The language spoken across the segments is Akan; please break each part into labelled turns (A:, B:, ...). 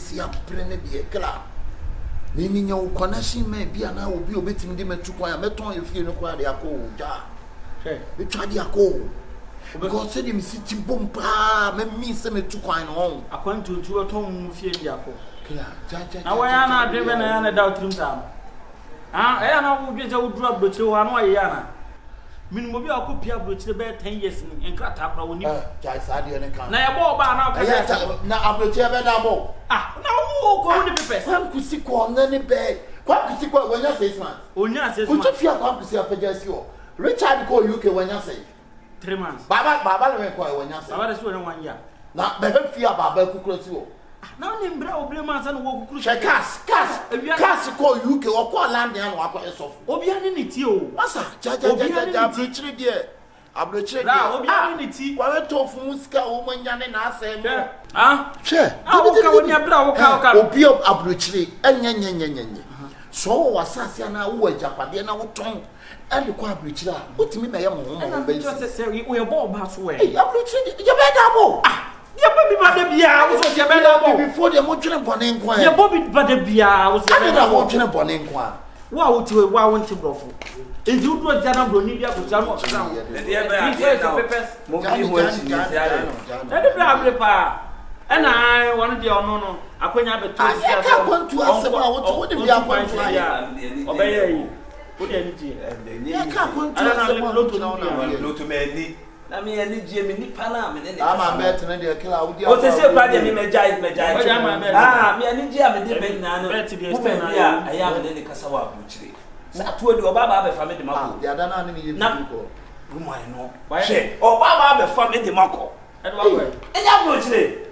A: si aprene de kla Nini nya connection me bia na obi obetimi de metu kwan meton efie no kwa de akọ ja me twa de akọ because say dem city bomba me mi se metu kwan no
B: akwantu tu oton fie de akọ
A: kla ja
B: na wa ya na adwe na ya na da otrim sam ah e na wo dwe ja wo duru abrochire wa na wa ya na minimo bi akopia abrochire be 10 years ni enkrata akra woni
A: ja sa de ne kan
B: na ya bo ba na ka
A: na abrochire be da bo
B: na wo ko woni pepes
A: kwan kusi ko na ne be kwan kusi ko wanya 6 months
B: onya 6 months
A: kutu fia kwan kusi apagasi o Richard ko UK wanya
B: 3 months
A: baba le ko wanya 6
B: baba de so na 1 year
A: na be fia baba kukuro ti o
B: na ni mbra obire man sa no wo kukuru
A: cash ko UK o ko land ya no akọ esofu
B: obi ani ni ti o
A: masa ja abrochire de abrochire de
B: na obi ani ni ti
A: wa we tofu musika o manya ne na asem
B: she wo ka woni abra wo ka
A: obi abrochire enyenyenyenyenye so wo wasase na wo ajapade na wo ton and ko abrochire a otimi me ye mo mo be
B: se we bo ba so we
A: abrochire ye be da bo
B: ye bobi ba de bia wo so ye be da bo
A: before dem mo twene bone nkwan
B: ye bobi ba de bia wo so ye be da bo
A: twene bone nkwan
B: wa wo ti wa won ti brofo eji udro jana broni bia ko jana o
C: de ye be a mo bi mo chi ni ya
B: de bra bre pa ena won de ono no akonya be to
A: si asa ka kwantu asem a wo de bia kwantu
B: ya obeye yi wo de ni ji
A: ya ka kwantu asem a
C: lotu me ni na me ani gie me nipa na me ne
A: ama met na de kila wo dia
C: o se se pra de me mejai me ani gie me de be na no mo be bia aya me ne kasa wa buchire sa to de oba ba be fa me de mako
A: ya da na ne ye
C: ko gumo ai no she oba ba be fa me de mako
B: e do wa
C: enya buchire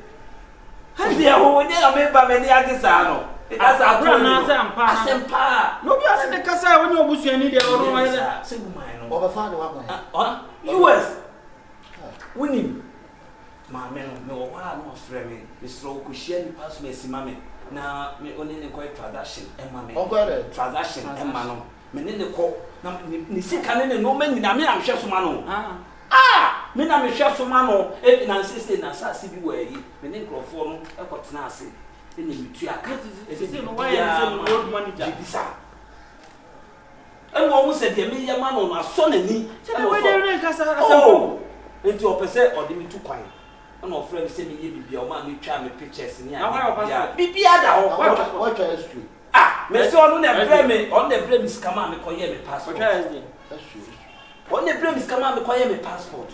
C: ha bia ho ne ya me ba me ni agisa no asa to
B: na asempa no bi ase de kasa woni obusuani de oro wa ile
C: se gumo ai no
A: oba fa de wa kwa
C: US Winning, my man, no one was framing. Mr. Okushian pass me, Simame. Now, me only in quite transaction, and mammy.
A: Oh, God,
C: transaction, and mano. Menino call. Now, Nissi Cannon, no man, I'm chef Mano. Men I'm a chef Mano, and insisted, and Sassy way, Menin Crawford, a pot nasi. Then you try a cat, it's a old money, Jabisa. And one said, the million man on my son and me. Oh! Into a percent or dim too quiet. I'm not afraid to send me be your man, you try me pictures in here. Be
A: what history?
C: Mr. On the premise, come on, call me passport.
A: That's true.
C: On the premise, come on, call me passport.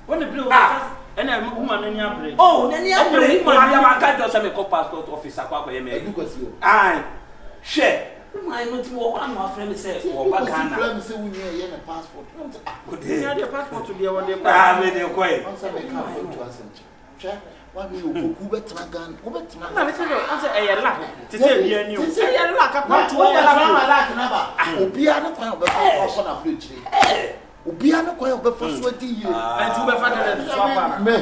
B: When the blue and a woman in your brain.
C: Oh, then you are can't just have a passport officer. Aye, share. I know to one my friend said, or Bacana.
A: Say we need a passport.
B: You had your passport to be on the
C: made you quiet.
A: Check. Why we Opoku betragan?
B: Na listen to answer a lack. To say you knew. Say a lack of what to
A: lack never. Obia no kwa be for na preach. Obia no kwa be for so di you.
B: And to be father swap.
A: Me.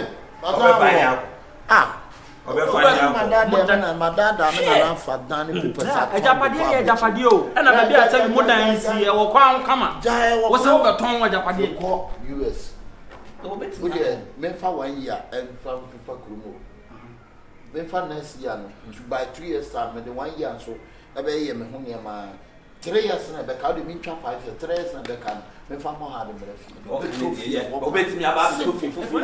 A: My dad na fa dan people.
B: Ejapade o. E na be bia say mo dan si e wo kwa kama. Wo say wo beton wo ejapade
A: ko US. Me fa 1 year and from FIFA Kurumo. Me fa next year no. By 3 years time me the 1 year so e be ye me ho ne ma 3 years na be ka do me twa 5 years 3 years na be ka me fa mo ha de me fi.
C: Obetimi aba so fufu.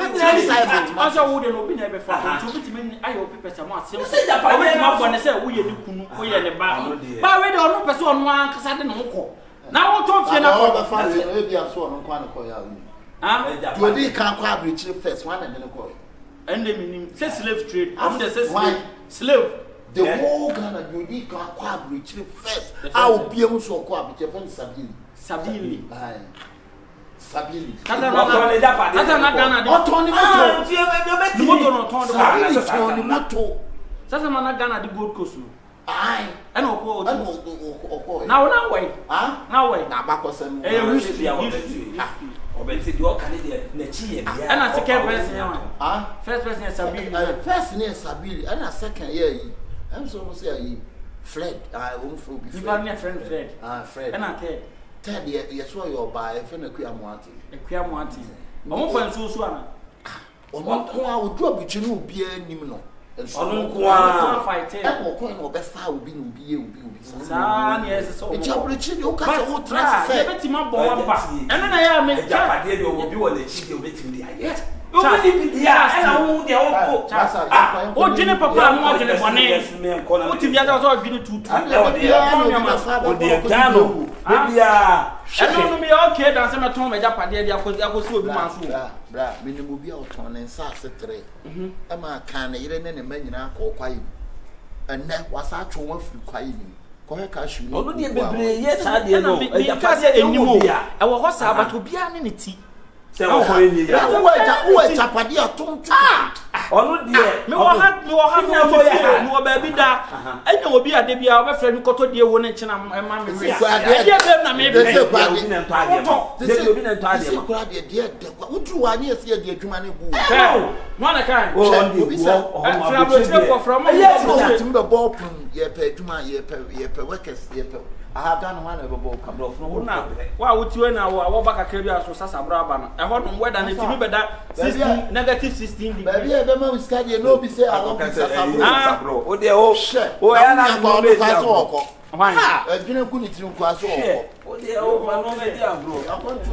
B: Also wo de no bi na be fa. To bitimi ayo pepe se mo asem. Obetimi afọ ne se wo ye ni kunu, wo ye ne ba. Ba we de ono pese ono an kasa de no ko. Na wo to fie na ko
A: ba fa we bi aso ono kwa ne ko ya wi. Do they can kwa abrochire first one and then call.
B: And they mean say slave trade. I'm the say slave.
A: The whole Ghana do they can kwa abrochire first. I will be able to kwa abrochire first Sabili. Sabili.
B: Kata na Ghana de.
A: Otoni moto.
B: Sasa mana Ghana di Gold Coast.
A: Aye.
B: And oko.
A: Now
B: way. Now way.
A: Na bakosem.
C: Obeti do Canada na chi ya.
B: And a second person ya. First person is Sabili.
A: First name Sabili and a second year. I'm so say Fred. I won't for be
B: Fred. You got me a friend Fred.
A: Fred.
B: And I
A: Ted yes what you buy friend Akuamuati.
B: Akuamuati. Omo fan so ana.
A: Omo ko a odu abuchi no obi anim no.
C: Onu kwa
B: fight.
A: E mo ko no be fa obi no bi obi.
B: Sa na yes so.
A: E chabrichi ni o ka se o trust
B: say. E beti ma bo wamba. Eno na ya me.
C: Japade de obi wo le chi de obetimi de aye. Obi bi dia e na wo de o ko.
B: O jine papa mo jine bone. O ti bia da so jine tutu.
C: O de gano. Bia.
B: Eno no me okay dan se me ton me japade de akosi obi man so.
A: Bra, me ne mo bia o ton ne nsa ase 3. E ma kan ne yire ne ma nyina ko kwayi. Enne wasa atwo wa firi kwayi ni. Ko he ka hwi.
C: Onu de bebre ye sa de no.
B: E japade enimo. E wo ho sa abato bia ne ti.
C: Se wo ho ni ya.
A: Wo japade atontu.
C: Onu de
B: me wo ha no so ya. Me wo ba bi da. Enya obi ade bia obefre mi koto de wo ne nchina e ma me wi. E be na me be.
C: Obi na nto ade ma. Obi na nto ade ma.
A: Kura de de wudru wa ni ese de adwuma ne bu.
B: No na kan.
A: Obi sa
B: fra bro tire for from
A: tim be ball pun ye pe adwuma ye pe workers ye pe aha ga no wana be ball pun
C: bro from
B: na wa wuti na wo ba kakra bi aso sasa bro aba na e ho no weda na timi be da 16 negative 16 degree
A: baby e be ma wiska de no bi say I want to sasa
C: bro o de o o ya na go be dia
A: oko
B: why
A: adwuna ku ni tiri ku aso oko
C: o de o fa no be dia bro
A: I want to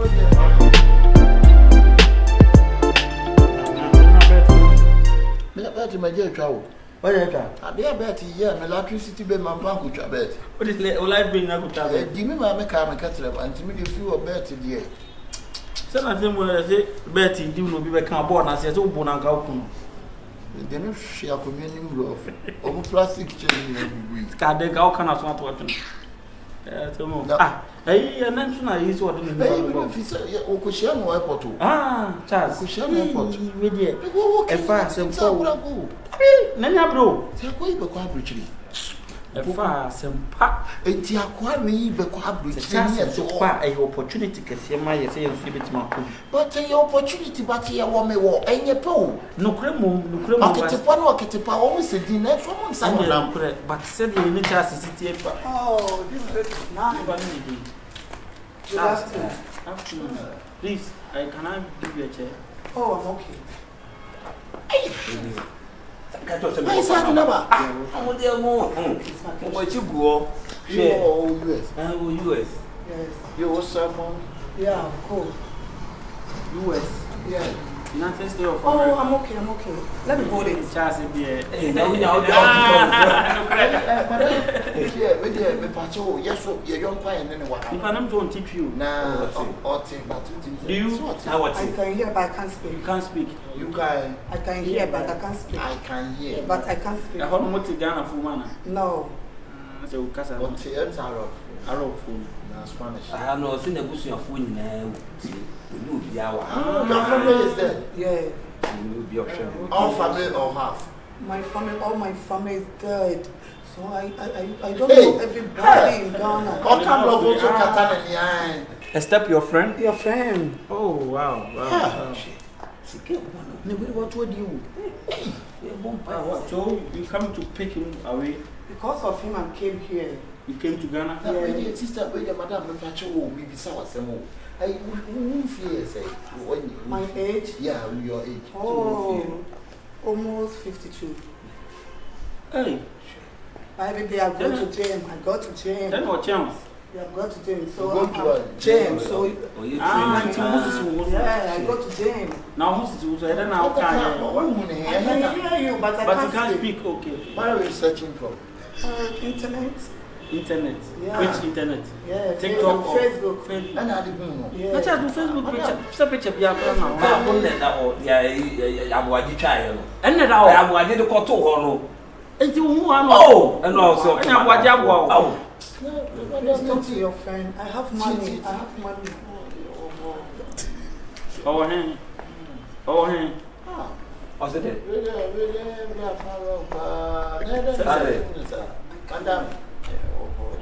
A: me bet me je twa wo
B: o je twa
A: abi bet ye me electricity be man fa ku twa bet
B: o de o live bring na ku twa bet
A: di me ma me ka tere anti me de fi wo bet de
B: se na se mo se bet di no bi be kan ball na se o bo na ka ku no
A: de no hwe akomi ni mro o mu plastic chain ni abubu
B: ka de ka o kana so ato ato to mo eh na ntu na yi so de ni
A: no fi se o ko share no airport o
B: Charles
A: ko share no airport
B: we dey e fa se
A: ko
B: na nya bro
A: se ko ibe ko abruchiri
B: e fa se mpa
A: enti akwa we ibe ko abruchiri ni e so
B: kwa e opportunity kese ma ye se ye so betima ko
A: but e opportunity but ye wo me wo enye pe o
B: nokre mo
A: aketepa o mo se di na so mo nsa no na
B: nokre but say the ni Charles city e pa
D: oh this bed is nice. Good
B: afternoon. Please, can I give you a chair?
D: Oh, I'm okay.
A: I said never.
C: I'm there more. What you go?
A: US.
C: US.
D: Yes.
A: You was someone?
D: Yeah, cool.
B: US.
D: Yeah.
B: United States of
D: Oh,
B: America.
D: I'm okay. Let me hold it.
B: Charles be
C: Hey, now we
A: Yeah, we did me pacho. Yes, so you don't buy any what.
B: if I'm going to teach you.
A: Nah, or but
B: Do you?
D: I can hear, but I can't speak.
B: You can't speak.
A: you can
D: I can hear, but I can't speak.
A: I can hear.
D: But I can't speak.
B: I don't want to Ghana for man.
D: No.
B: So Casa
A: But the ends are of
B: Arab food.
A: Spanish.
C: I know seen a bush of food now. You be our
A: Your family is dead.
D: Yeah.
C: you be option.
A: All family or half.
D: All my family is dead. So I don't
A: Hey.
D: know everybody in Ghana.
A: All kind of also Katana in the eye.
B: Step your friend?
D: Your friend.
B: Oh wow.
A: What would you?
B: So you come to pick him away?
D: Because of him, I came here.
B: You came to Ghana?
A: Yeah, sister, madam, I'm not sure we be sour some. I won't fear, say,
D: My age?
A: yeah, your age.
D: Oh, almost 52.
B: Hey,
D: Every day I go to gym. I go to gym.
B: then what chance?
D: Yeah, I go to gym. So
A: You go to what?
D: gym. So
C: You
D: yeah, I go to gym.
B: Now who's it? So then now can
D: I can hear you, but
B: but you can't speak. Okay.
A: What are you searching for?
D: Internet.
B: Internet.
D: Yeah.
B: Which internet?
D: Yeah,
B: TikTok or
D: Facebook.
B: Facebook.
A: And I didn't know.
D: Yeah.
B: Not just Facebook picture. Some picture be up now.
C: I won't let that or yeah, Abuaji child.
B: And now
C: Abuaji the Koto Hono.
B: and you who are
C: Oh, and also
B: and Abuaji Abuaji.
C: Oh,
D: Please talk to your friend. I have money. I have money.
B: Oh, hey. Oh, hey.
C: what's it?
A: Madam.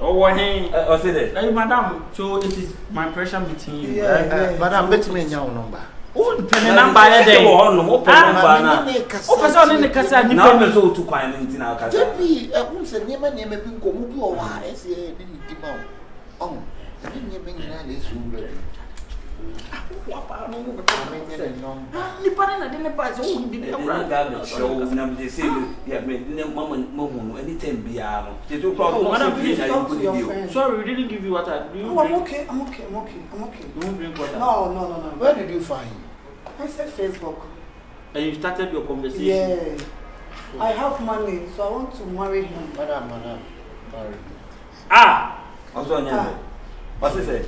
B: Oh, hey.
C: What's it?
B: Hey, madam. So it is my pressure meeting you.
D: Yeah.
A: Madam, bet me your number.
B: Oh, the pen number there. Oh, person in the casa ni
C: Now
B: pen.
C: so to quiet in our casa.
A: Debbie, I won't say never name a pin come to a wise, didn't demand. Oh, I didn't mean this room.
B: Papa no mo nipa na de ne pa so wo di akura
C: ga show na me say yeah me mama no anytime bia no they do
B: sorry we didn't give you water.
D: I'm okay.
B: You won't drink water?
D: No.
A: Where did you find?
D: I said Facebook.
B: And you started your conversation?
D: Yeah. I have money, so I want to marry him.
A: Madam, marry.
C: What's on your what's it say?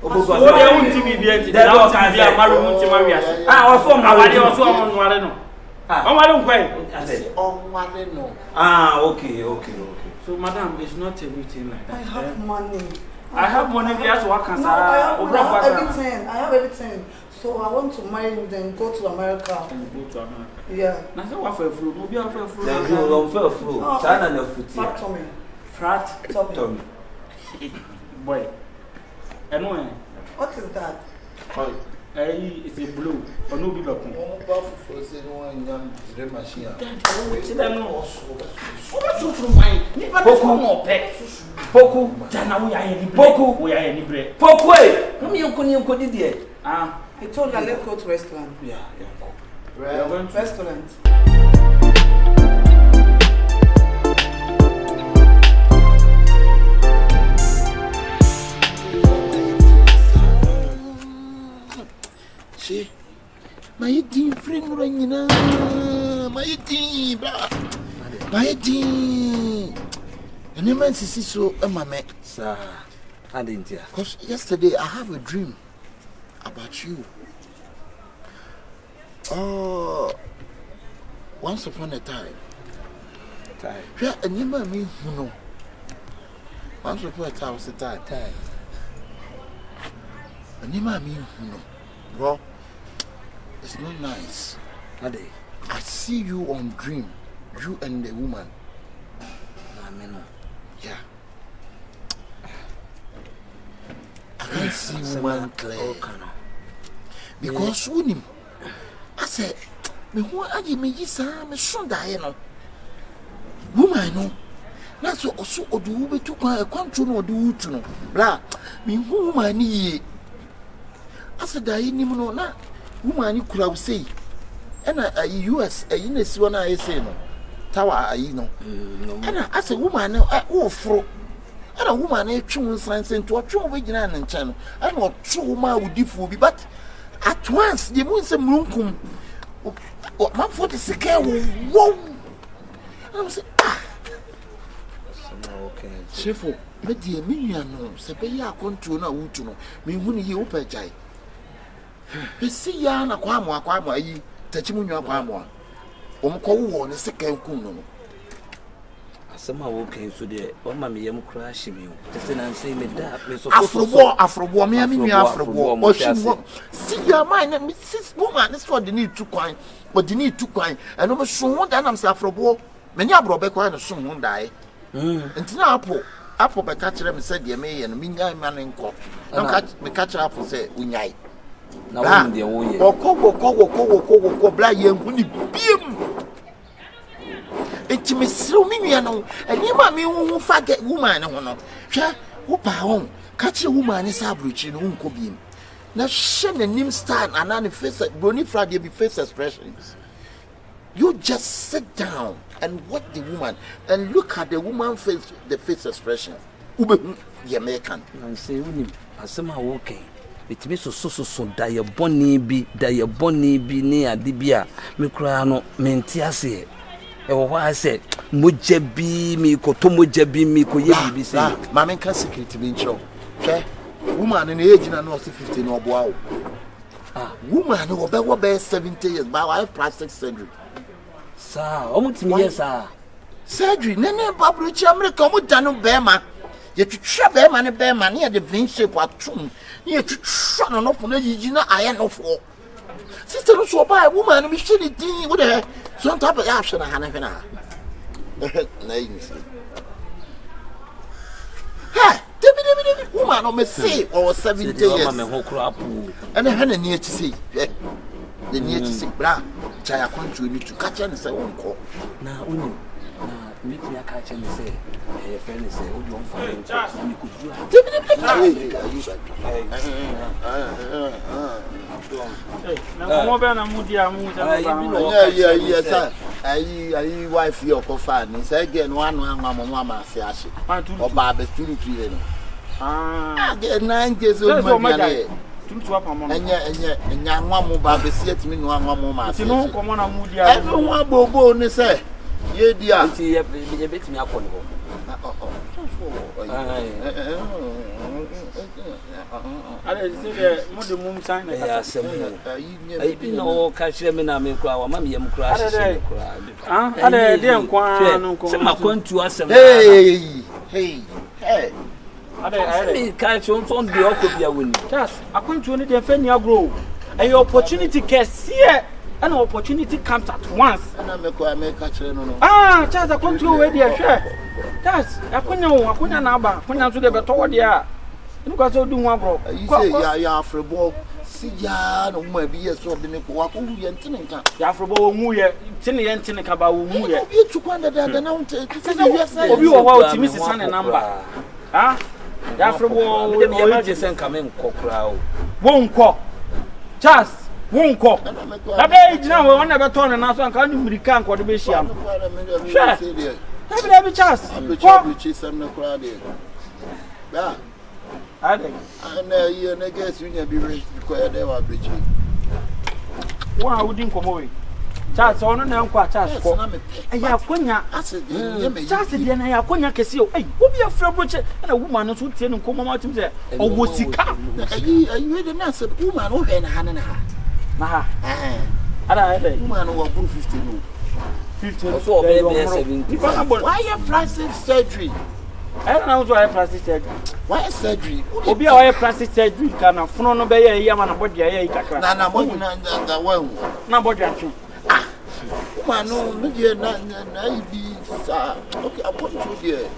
B: What do you want to be there? That's what I marry. What's on my way? What's on my way? No.
C: Okay.
B: So, madam, it's not everything like that.
D: I have money.
B: I have money. That's what can say.
D: I have everything. So I want to marry him, then go to America. Yeah.
B: Now, so what for fruit? No, be a fruit.
C: Then you don't feel fruit. Sana na fruit.
D: Fat Tommy.
B: Frat
C: Tommy.
B: Boy. Anyway.
D: What is that?
B: It's a blue. Or no be back. Poku. Jana we are any Poku. We are any bread.
C: Poku. Come here, come here.
D: I told her let's go to restaurant.
C: Yeah.
B: We are going to
D: restaurant.
A: See, my team friend ringing. My team, my team. And the man says so, Mama.
C: Sir, I didn't hear.
A: Because yesterday I have a dream about you. Once upon a time. Yeah, and you mean who know? Once upon a time was the time. And you mean who know? Bro, it's not nice. I see you on dream, you and the woman. Yeah. I can't see woman clear. Because when him, I said, me who are you? Me is me son die no. Woman no. That's also do be to control no do to no. Blah. Me who woman ni. I said die ni mo na. Woman ni kura say. And US in this one I say no. Tower no. And I said woman oh fro. And a woman a true science into a true vegan and channel. I know true woman would differ be but at once the moon some room my foot is a care. Whoa! I'm saying,
C: okay.
A: Shifo, but dear Minion, Sapaya control no Utuno, me when he open jay. You see, Yana Quamwa, ye, Tachimunia Quamwa. Omco, the second Kuno.
C: Somehow okay, so the mammy am crashing you. And say me that
A: Afro war, me, I mean, Afro war, or she won't see your mind and Mrs. Woman. That's what they need to coin, but they need to coin, and over soon that I'm Afro war. Many are brought back and soon won't die. And now, Apple by catcher and said, Ye may and Minga man in court. Me catch up and say, Unyai. Now, the old or Cogo, Black young, when you beam. It's me so many, and you mammy won't forget woman. Who home catch a woman is average in Uncle Beam. Now, shen and name stand and on the face at Bonnie Friday be face expressions. You just sit down and watch the woman and look at the woman face, the face expression. Ube, the American.
C: And say, I somehow okay. It means so die a bonny be near Dibia, Micrano, Mentiasi. I said, Mujabi me, Kotomujabi me, Koyabi say,
A: Mamma can secret be show. Woman in the age and not 15 or wow. Woman who will be 70 years by life plastic surgery.
C: Sir, almost years, sir.
A: Surgery, Nene Babri America would done Bearman. Yet to trap Bearman and Bearman near the vein shape or tomb. Near to shut on off on the Gina iron of war. Sister was so by a woman, we should eat with her. Some type of action I have an hour. Ha! Woman on me say or 70 years. And I had a near to see. The near to see, blah. Chaya country need to catch and say, won't call.
C: Now, meet me a catch and say, a friend say, oh, you don't find
B: Mo be na mudi amu
A: sir. Ayi wife your cofa ni say again one amamo amase ahye. Oba be turu tuire no. Again 9 days old man.
B: Tutu apamo no.
A: Enya anwamo ba be si atimi no anwamo ma ase.
B: Ti no komo na mudi amu.
A: Every one bobo ni say ye dia.
C: Nti ye betimi akọ no.
B: Ale se mo de mum sign na
C: ya asem ayi bi no ka hire me na me kura wa ma me yam kura hye kura
B: ale de nkwa no
C: se makwantu asem
A: hey
C: ale ka chon son de okobia woni
B: just akwantu ni de fa ni agro a opportunity case here an opportunity comes at once
A: na me ko America hire no
B: just akwantu we de hwe just akwanya na aba akwanya so de beto wo de a nuka so du ho agro
A: you say ya afrebo si ya no ma bi ye so bi ne ko wa ko hu ye ntene nka
B: ya afrebo wo hu ye tene ye ntene ka ba wo hu ye
A: obi tukwa da na unte se ye say
B: obi wo wa otimi sisa ne number ya afrebo
C: wo de ya je sen ka me nkokra o
B: wo nko just wo nko na be gina wo wona be to ne na so nka nu mirika nko de be hia no be chance
A: ko chi sam na kra de da
B: ade
A: ana ye na guess you nya bi re ko ya de wa brechi
B: wa wudi nkomo we chance ono na nko a chance ko ya konya chance de na ya konya kesi o obi afra broche na woman no so tie no nkomo ma tim se owo sika
A: ayi de na se woman no he na ha
B: na ha ade
A: woman no wa 50 no
B: 50
C: so be 70
A: why your plastic surgery
B: I don't know why plastic surgery.
A: Why surgery?
B: Obi a plastic surgery kana funo no be ye ya na body ya kakra.
A: Na body na wa.
B: Na body atwe.
A: Woman no me je na ibi sa. Okay,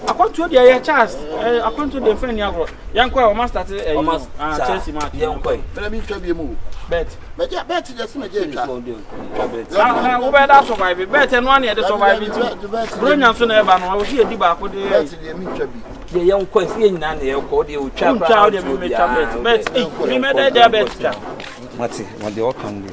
B: akonto dia ya chance. Akonto de friend ya gro. Yanko o master Chelsea match.
C: Yanko.
A: Tell me twa bi mu.
B: Bet.
A: Bet just me je twa.
B: Na wo be da survive. Bet no an e de survive ti. Bronya so na e ba no wo si edi ba ko de.
A: Bet de mi twa bi.
C: Ye yanko si nyina na ye ko de o twa
B: pra. Twa de me twa bet. Bet. Me me de bet twa.
C: Mati, mo de o kan de.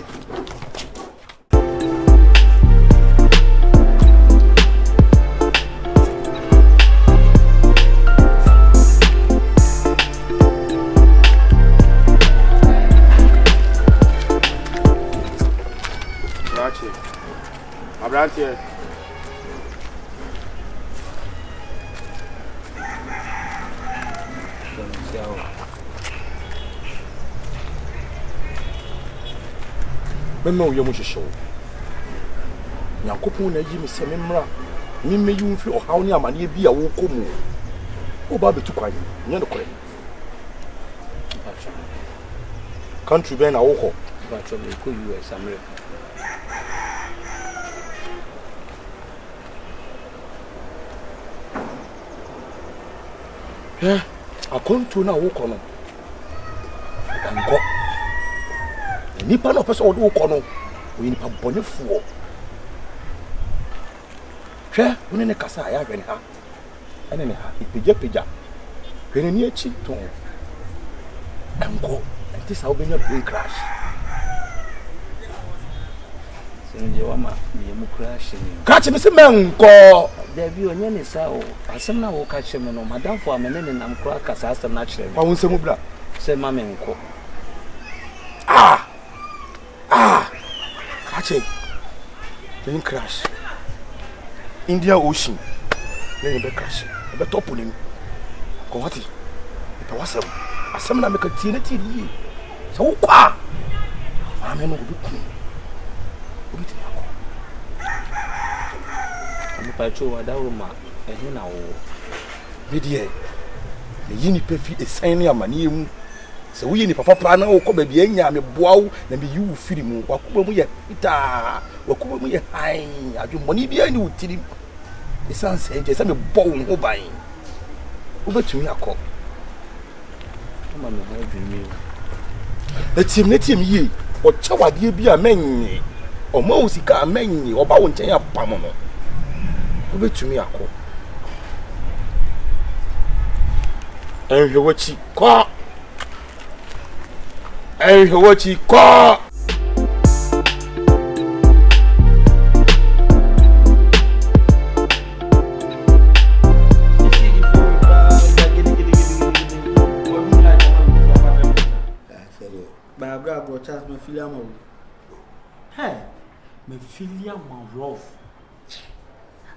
B: Abrante.
E: Mema uye mu hwehwe. Nyankopon na yi me se memra. Me meyi mfi ohaw ne amane bi a wo komu. Wo ba betu kwan. Nye no kore. Country ben na wo ko.
C: Ba cho me ko US America.
E: Akonto na wo ko no. Anko. Nipa no pese wo ko no. Wo nipa bonefuo. Hwe, woni ne kasa ya hwe ne ha. Ene ne ha, ipeja. Hwe ne ni achi to. Anko, enti sa obenya plane crash.
C: Senje wa ma me mu crash ni.
E: Catch me se menko.
C: Dabi onye ne sa o. Asem na wo catch me no, madam for amene ne nam kra kasa asem na kire me.
E: Wa wonsemu bra.
C: Se ma menko.
E: Catch plane crash. India Ocean. Then be crash. Be top ni. Ko wati. Be wasem. Asem na me ka tie na tie yi. So wo kwa. Ame no bi ku. Obi ti akọ.
C: Ami pa cho wa da roma ehe na wo.
E: Me die. Me yi ni pe fi esan ni amane mu. Se wo yi ni papa pa na wo ko ba bi anya me boawo na me yi wo firi mu. Wakuba mu ye ita. Wakuba mu ye hai. Adwumoni bi ani wutiri. Esan se je se me bo wo ho ban. Wo betumi akọ.
C: Ma me ha dwumi.
E: Netim yi. O chawade bi a menyi. O ma osika amenyi. O ba wo nchen ya pam no. Wo betumi akọ. Ehwe wachi kwa.
B: bro Charles me feel am. Hey, me feel am rough.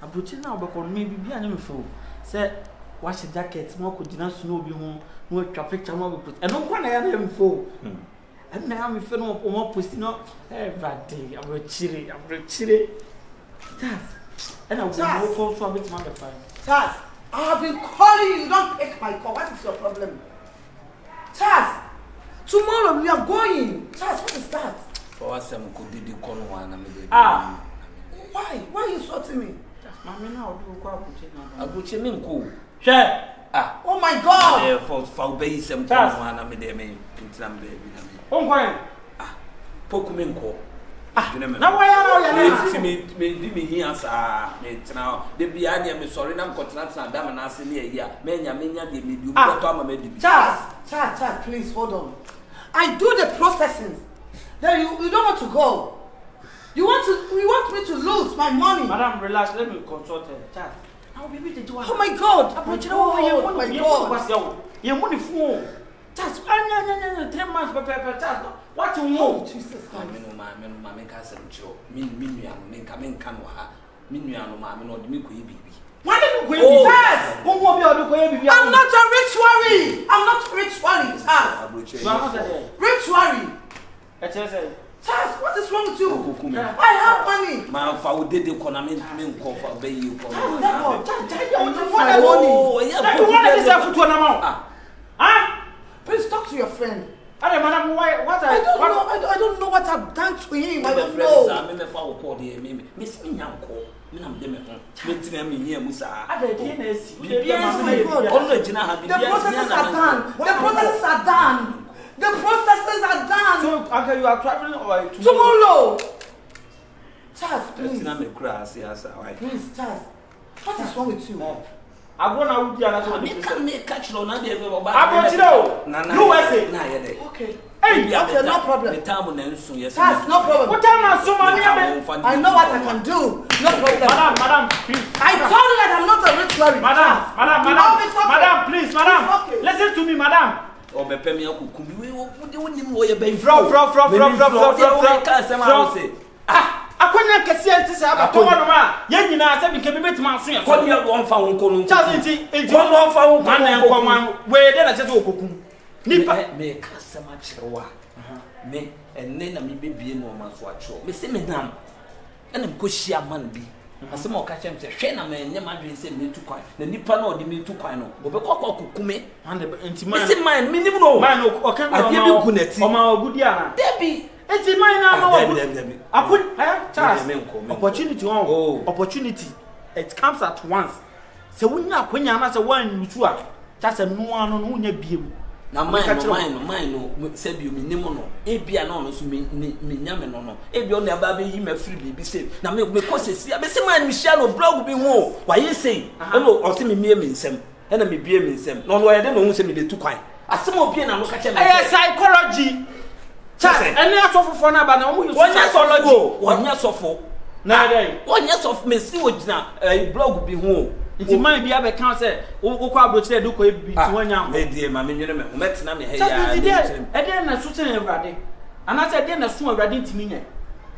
B: Abuchi na obekọ me bibia na me fo. Say wash jacket mo ko dina snow bi ho, no traffic jam mo put. E no kwa na ya na me fo. And now me feel no mo post no everyday. Abuchi. And I will go for a bit more fine.
D: Charles, I have been calling you. You don't pick my call. What is your problem? Charles, tomorrow we are going. Charles, what is that?
C: For us, I'm going to do the corner.
D: Why? Why are you sorting me?
B: Mommy, now do go
C: Abuchi Minko.
B: Share.
D: Oh my God!
C: For base and one, I'm there, baby.
B: Oh, why?
C: Opoku Minko.
B: Now why are you
C: me here, sir? Now, the behind me, sorry, I'm continents and damn and asking here. Many, they may do what
D: Charles, please hold on. I do the processing. Then you don't want to go. You want me to lose my money.
B: Madam, relax, let me consult her. Charles.
D: Oh my God! Oh my God!
B: Your money phone. Charles, 3 months, Charles. What you want?
D: Jesus Christ.
C: Mamma, Castle, Min can
B: why did you go?
D: Charles! I'm not a rich worry. I'm not rich worry, Charles. Rich worry. Charles, what is wrong with you? I have money.
C: Man, for did the economy call for bay you call.
D: Please talk to your friend.
B: Madam, what
D: I don't know what I've done to him. I don't know.
C: I'm a foul call here, Miss Minyanko.
D: The processes are done.
B: So, uncle, you are traveling or
D: tomorrow? Charles, please.
C: Please,
D: Charles. What is wrong with you?
B: I'm going to
C: catch on
B: USA.
D: Okay. Hey, okay, no problem. Charles, no problem.
B: What time are so many?
D: I know what I can do. No problem.
B: Madam, please.
D: I told you that I'm not a rich lorry.
B: Madam, please, madam. Listen to me, madam.
C: Or be pay me a kumi.
B: Akwanya kesi enti se abato no ma ye nyina se bi ke bibet ma so ya
C: ko ni won fa won ko no
B: Charles enti
C: won fa won ko
B: na ko man we de na se okokum nipa
C: me kasama chirewa me enne na me bebie no ma so acho me se me nam ena ko hia man bi asema o ka chem se hwe na me nya madwen se me tu kwan na nipa na o de me tu kwan no bo be kokko kokume
B: enti
C: man me se man minim no
B: man o kan o ma ogudi ana
C: debi
B: enti man na ma Charles, opportunity, it comes at once. So when you are when you are one you two are just a no one on your beam.
C: Now mine said you minimono, Abia no, me yameno, Abia never be him a free baby say. Now me cause see, I say my Michelle blog be more. Why you say? Hello, or see me means them, and me be means them. No, I don't know who say me the two kind. As some of you and look at
B: psychology. Charles, and that's for now, but now you
C: psychology. 1 year so for.
B: Na dey
C: 1 year of me see ogina blog bi ho
B: iti man bi abe kan say wo kwa abrochire do ko ebi ti wanya
C: me die ma me nwene me o metena me he
B: ya e dey na so chen Awurade ana say dey na so Awurade ntimi nya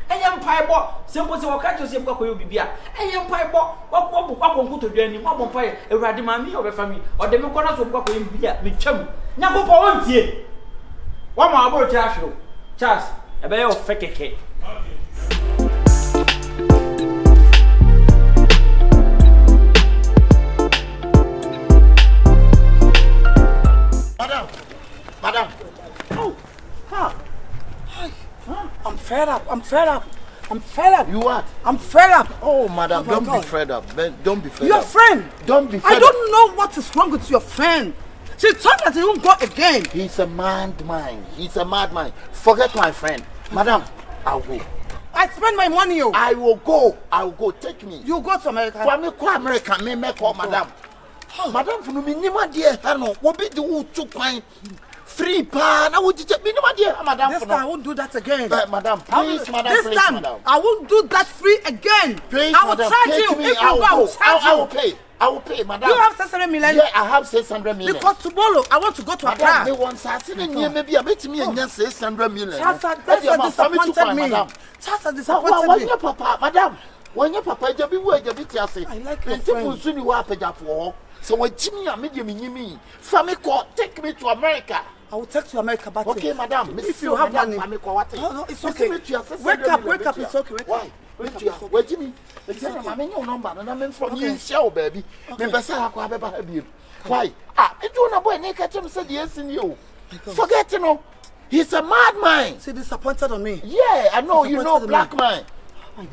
B: enye mpai bo sempo se wo ka cho se kwa koyo bibia enye mpai bo wo nkoto dwani mo bo mpai Awurade ma mi obefa mi o de me kona so kwa koyo bibia me twam nya popo won tie wa ma abrochire ahwero Charles ebe yo fekeke
A: Madam.
D: Oh, huh. Hi. Huh? I'm fed up.
A: You what?
D: I'm fed up.
A: Oh, madam, don't be fed up. Don't be fed
D: your
A: up.
D: Your friend.
A: Don't be fed up.
D: I don't know what is wrong with your friend. She told me that he won't go again.
A: He's a madman. Forget my friend. Madam, I'll go.
D: I spend my money.
A: I will go. Take me.
D: You go to America.
A: For me, go America. Me call madam. Madam, for me, ni dear. Hello. What be the who took my free pa? Now would you take me no dear, madam?
D: This time I won't do that again.
A: Madam, please, madam.
D: This time I won't do that free again.
A: Please,
D: I will charge you if you go.
A: I will pay. I will pay, madam.
D: You have 600 million?
A: Yeah, I have 600 million.
D: Because Sobolo, I want to go to Accra.
A: Madam, they want maybe a bit me and 600 million.
D: That's disappointed me. That's disappointed me.
A: Papa, madam. When your papa just be where you be say.
D: I like your friend.
A: Soon you are paid for. So when Jimmy and me, family call, take me to America.
D: I will take to America, but
A: okay, madam.
D: If you have money, no, it's okay. Wake up, it's okay.
A: Why? Where Jimmy? I'm your number, and I'm from you, show, baby. Why? It don't know when they catch him said yes in you. Forget, you know, he's a madman.
D: So disappointed on me.
A: Yeah, I know, you know, black man.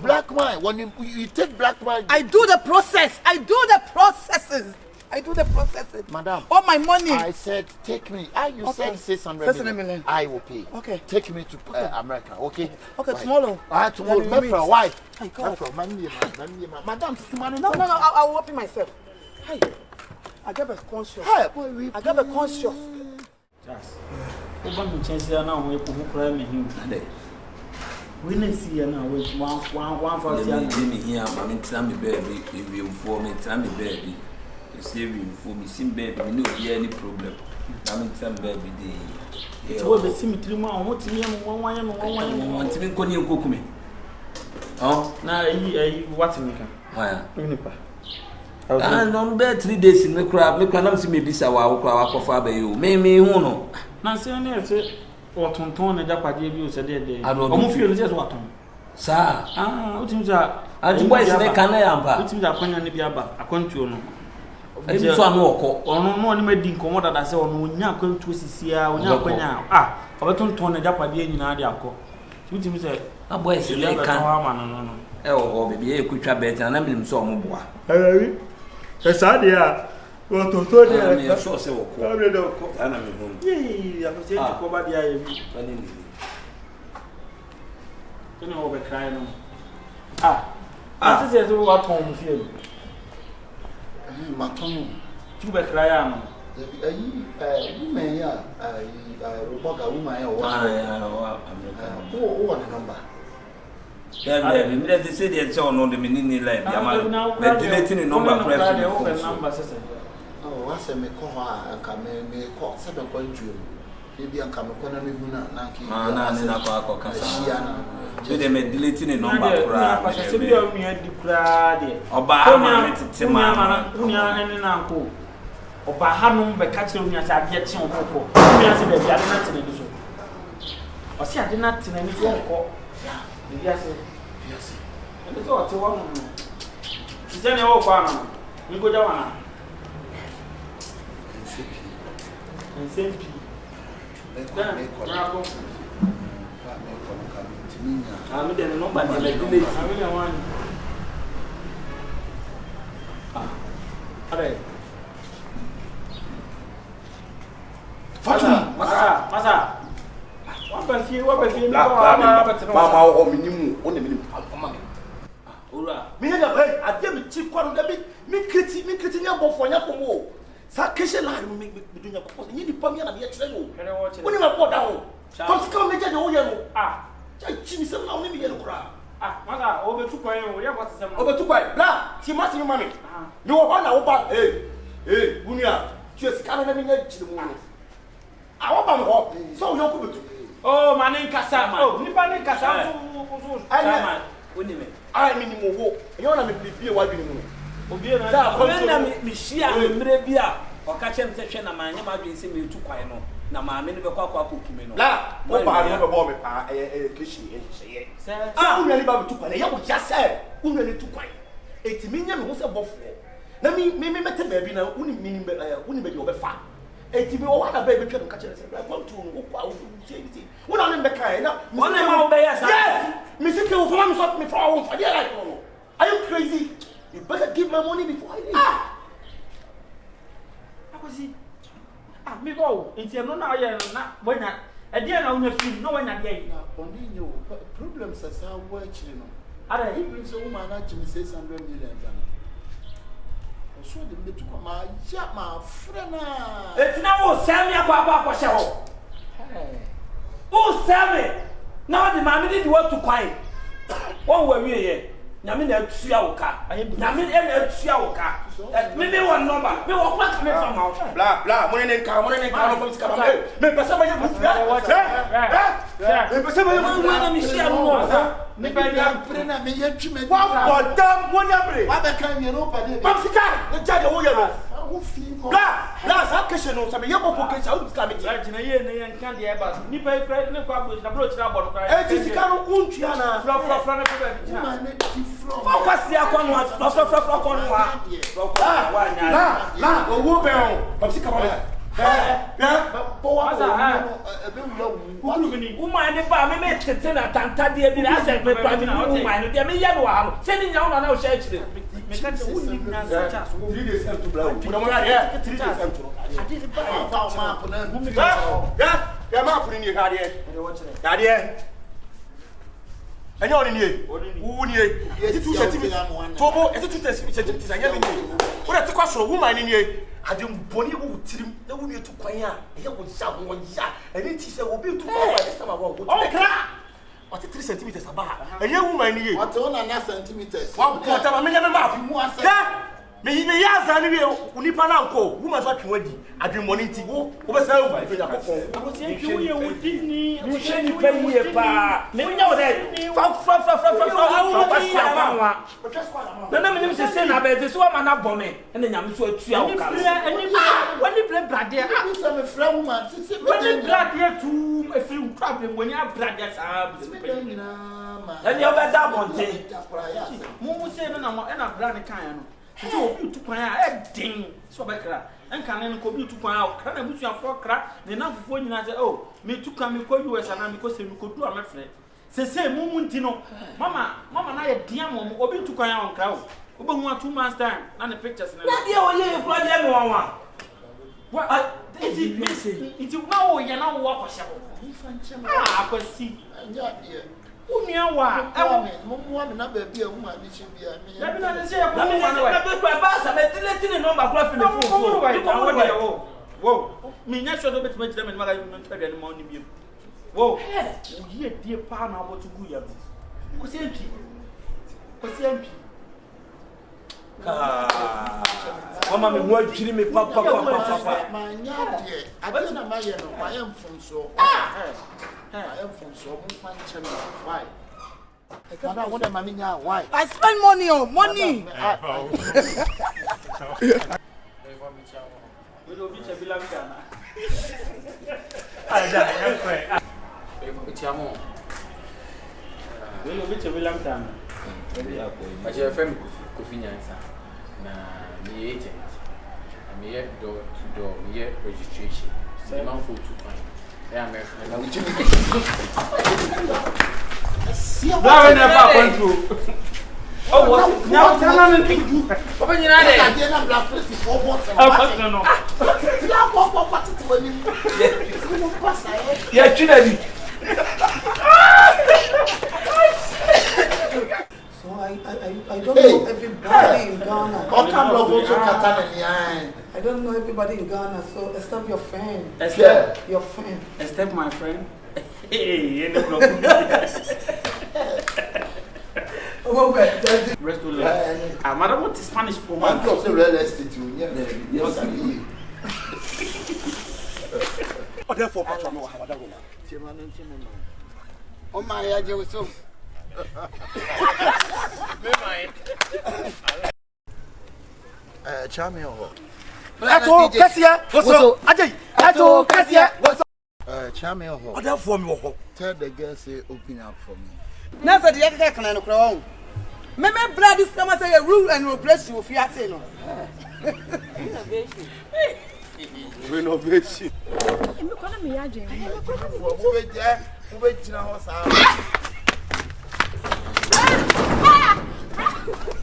A: Black man, when you take black man,
D: I do the process. I do the processes. Madam. All my money.
A: I said, take me. You said 600 million. I will pay.
D: Okay.
A: Take me to America, okay?
D: Okay, tomorrow.
A: Tomorrow. Why?
D: Madam, no, I will open myself. Hey, I got a conscious. I got a conscious.
B: Yes. Open the chance now. We put prime in him. We didn't see you now. One for
C: me here. I'm telling me, baby. If you for me, tell me, baby. You see, for me, sim baby, we know you any problem. I'm telling baby, the.
B: So the cemetery man, what's me? One
C: to me, can you cook me? Oh,
B: now what's me?
C: Why?
B: And
C: on bed 3 days in the crowd, make an answer me this hour, for by you. May me, who know.
B: Nancy, or Tonton and Japadia views a day. I don't feel just what.
C: Sir,
B: what is that?
C: I do boys in a canal,
B: what is that? I can't you know.
C: I just want walk
B: or no one made in commode that I said, when you're going to see when you're going out. I don't turn a Japadia in Adiaco. You think say, a boy is a can. Oh, baby, a quick better, and I'm in some more. That's idea. What to tell you? I'm sure so. I'm ready to cook and I'm home. Yeah, I'm saying to cover the eye. You know, we're crying. That is what home feel.
A: Maton,
B: two back crying.
A: Woman, a woman, or the number.
C: They say they saw no the meaning like but deleting the number preference.
A: Oh, I said, me call her and come me call 7.2. Maybe I'm coming corner me guna nanki. They made deleting the number.
B: Oba hanum be catch you as I get on Opoku. Me as baby I didn't tell you so. O see I didn't tell you so ko. Yes. And so what you want. Is there no one? We go down. And same P. I'm the number I really want. Alright. Masa. What about you?
E: Mama or minimum on the minimum.
C: Ora.
E: Me na be ade me chi kwaro da bi me kriti nya bofo nya komo. Sa keshe la me do nya kopo. Ni dipa me na me kire yo. Woni ma boda ho. Kom si kam me je de wo ye no. Cha chi mi se na woni me ye no kra.
B: Masa, o be tu kwan o ye what se ma.
E: O be tu kwan. Bla, ti ma se ma me. Ni wo ho na wo ba. Bunia. Ti e sika na me nya chi mu no. Awaba me ho. So yo ko betu.
B: Oh, manin kasa. Oh, nipa nin kasa.
C: Chama, woni me.
E: I mean wo. You na me bibie wa bi ni mu.
B: Obi na.
C: Sa ko na me hia mre bia. O ka chem se hwe na ma nya ma dwen se me tu kwan no. Na ma me ne be kwa kokume no.
E: La, wo ba no be bo me pa kishi ehye. Sa unani ba be tu kwan. Ya wo ja se. Unani tu kwan. Eti me nya me ho se bofo. Na me mete ba bi na uni be di obefa. Eti me o wa na ba be twa no ka chere se bra kwam tu no kwa wo ti. Wo na ne be kai na.
C: One ma be yes.
E: Yes. Me say ke wo for me so me for wo for there like no. Are you crazy? You better give my money before I leave.
B: Akosi. Me go. Enti no na ye na wanya. E dia na unya film no wanya dia yi.
A: Oni nyo problems asa wo actually no.
B: Ara
A: problems o ma na chimi 600 million zan. So the me to come ya ma frena.
C: Eti na wo sami akwa hye ho. Wo sami. Na the man did what to kwai. Won wa wie ye. nyame na atua wo ka nyame na atua wo ka me won number me wo kwa ka me fa ma
E: bla bla mo ne nka no ko sika ba me pesa ma ye bu me pesa ma ye bu
C: na me share no
A: me ba ya pre na me ye twi me
E: wa dam mo nya bre
A: wa be kan ye no pa de
E: ba sika ne ja de wo ye no
A: wo fi ko
E: bla sa keshe no sa me ye popo keshe wo sika me ji
B: na ye ne ye nka de e ba ni pa pre ne kwa bo na bro chira bo no kwa
E: e ti sika no untua na
B: fra ne ko ba bi
A: ma ne ti fro
C: focus ya kwa no fra kwa no wa
E: na owo be o ba sika ba
C: woman ne ba me tete na tantade bi na ase pe pa bi woman no de me ye no ha no se ni nya na o sha chire
B: me ka se woni na sa cha so
E: 3 days empty bla mo mo ya 3 days empty
A: ade de ba fa ma po na
E: ya ma po ni ka de enyo ni wu ni e ti 2 cm tobo e ti 2 cm anya mi ni wo na ti kwa so woman ni ade mboni wo tirim na wo ni tu kwan a e wo ja wo ja eni ti se obi tu kwan wa this time about go o ti 3 cm aba enye woman ni ye
A: what on na centimeters
E: wa ko ta ma me nya me ma mu ase me ya za ni we unipa na nko woman so atwe wadi ade mboni nti wo be sa wo ife ya kokon
B: ko se ntwe wo ye wo dini
C: ni she ni pa ye pa me nya wo de fa na me nim se na be se wo ma na bo me na nyame so atua wo ka
B: wani bre brade
A: a so me fra woman se
B: wani brade tu efiri problem wani brade sa
A: me na ma
C: and you better bonte
B: mu se no na brade kan no so obi tu kwan a edin so be kra enka ne ko bi tu kwan a kra na busu afo kra ne na fofo nyina se oh me tu kan me ko US na me ko se me ko du a me frɛ se mu nti no mama na ye dia mo obi tu kwan a on kra o obe hu a 2 months time na ne pictures na
C: dia o ye ko dia me wa
B: wa iti me se iti na o ye na wo akɔhyɛ ho ifa nkyem akwasi
A: anya dia
B: unia wa
A: mo na ba bi a wo ma bi che bi a me
B: ya bi na se ya ko
C: na me na be ko ba sa me delete ni number ko fi ne phone
B: wo mi nya shodo bet me jira me ma ga no ntwa ni ma oni bi wo ye die pa na abotu gu ya ko se ntwi
C: mama me mo adwiri me papa
A: ma nya de ade na ma ye no ma ye mfonso I am from Sobolo. Why? I want money now. Why?
D: I spend money on money.
F: Registration. Yeah, man.
B: Oh, what? Now, tell me. Open your eyes.
A: I didn't blast it for what?
B: No.
C: Yeah, Trinity.
D: So I don't know everybody in Ghana. I don't know everybody in Ghana, so except your friend.
B: Except
D: your friend.
B: Except my friend. Hey,
D: Oh, but
B: rest of life. Madam, what is Spanish for?
A: I'm just a real estate. Yes,
E: oh, therefore, Patrick, no, how that woman. Oh, my, I do so.
A: Charming.
E: Ato Kasia, what's up? Ajay, Ato Kasia, what's up?
A: Charming.
E: Oh, therefore, me.
A: Tell the girl say open up for me.
D: never the other can I crown. Maybe blood is come say a rule and regulation if you are saying no.
E: Renovation.
G: I'm going to be a gym.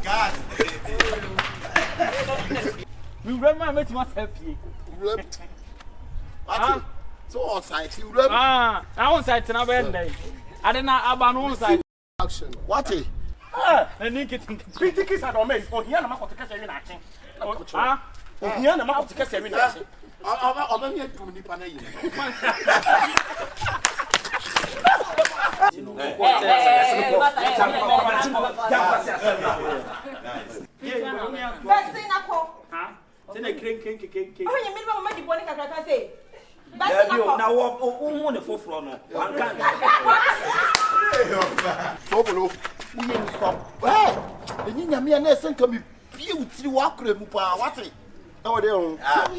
A: God.
B: We run my mate myself here.
A: So outside, you
B: I want side to never end. I didn't have an side.
A: action. What?
B: And think it.
E: Critics are amazed. Oh, here, I'm not going to catch every night. Oh, here, I'm not going to catch every night.
A: I'm here to nip an
D: Besi na ko.
B: Ha? Tena kren.
D: Oh, you mean mama di boni kakaka say.
C: Na wo ne foforo no. Anka.
A: Sobolo. Uye ni pap. Enyi nyame na esenka mi pie utiri wa akra mu pa wate. Na wo de ho.
E: Ah.